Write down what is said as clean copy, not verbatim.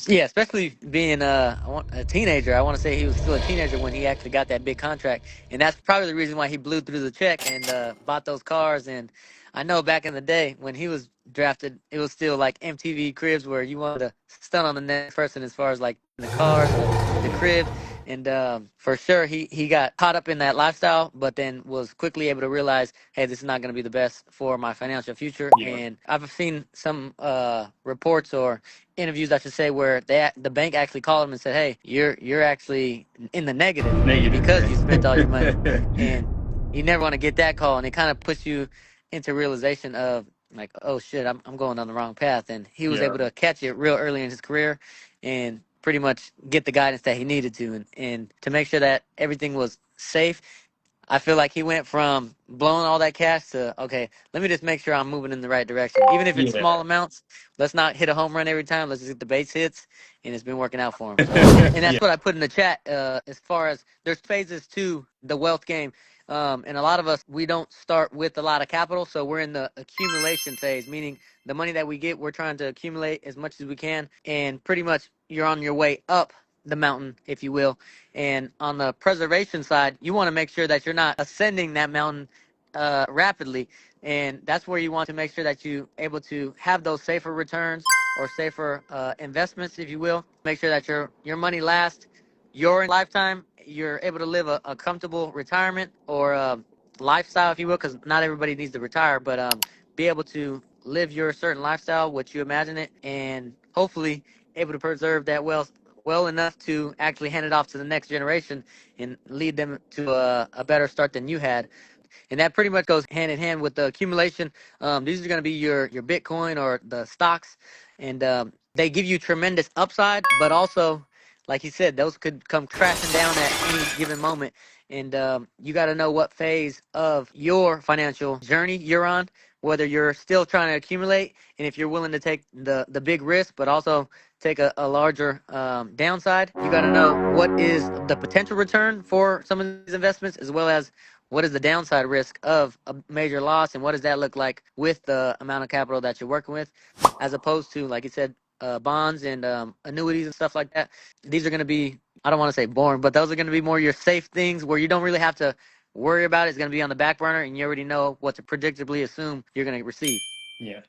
Yeah, especially being a teenager. I want to say he was still a teenager when he actually got that big contract, and that's probably the reason why he blew through the check and bought those cars. And I know back in the day when he was drafted, it was still like MTV cribs where you wanted to stun on the next person as far as like the cars, the crib, and for sure he got caught up in that lifestyle, but then was quickly able to realize, hey, this is not going to be the best for my financial future. Yeah. And I've seen some reports or interviews, I should say, where the bank actually called him and said, "Hey, you're actually in the negative Negative, because you spent all your money," yeah. and you never want to get that call, and it kind of puts you into realization of like, oh shit, I'm going on the wrong path, and he was Yeah. able to catch it real early in his career, and pretty much get the guidance that he needed to, and to make sure that everything was safe. I feel like he went from blowing all that cash to, okay, let me just make sure I'm moving in the right direction. Even if it's small Yeah. amounts, let's not hit a home run every time. Let's just get the base hits, and it's been working out for him. So, and Yeah. that's what I put in the chat as far as there's phases to the wealth game. And a lot of us, we don't start with a lot of capital. So we're in the accumulation phase, meaning the money that we get, we're trying to accumulate as much as we can. And pretty much you're on your way up the mountain, if you will. And on the preservation side, you want to make sure that you're not ascending that mountain rapidly. And that's where you want to make sure that you able to have those safer returns or safer investments, if you will. Make sure that your money lasts your lifetime. You're able to live a comfortable retirement or lifestyle, if you will, because not everybody needs to retire, but be able to live your certain lifestyle, what you imagine it, and hopefully able to preserve that wealth well enough to actually hand it off to the next generation and lead them to a better start than you had. And that pretty much goes hand in hand with the accumulation. These are going to be your Bitcoin or the stocks, and they give you tremendous upside, but also, like you said, those could come crashing down at any given moment. And you got to know what phase of your financial journey you're on, whether you're still trying to accumulate, and if you're willing to take the big risk, but also take a larger downside. You got to know what is the potential return for some of these investments, as well as what is the downside risk of a major loss, and what does that look like with the amount of capital that you're working with, as opposed to, like you said, bonds and annuities and stuff like that. These are going to be, I don't want to say boring, but those are going to be more your safe things where you don't really have to worry about it. It's going to be on the back burner, and you already know what to predictably assume you're going to receive. Yeah.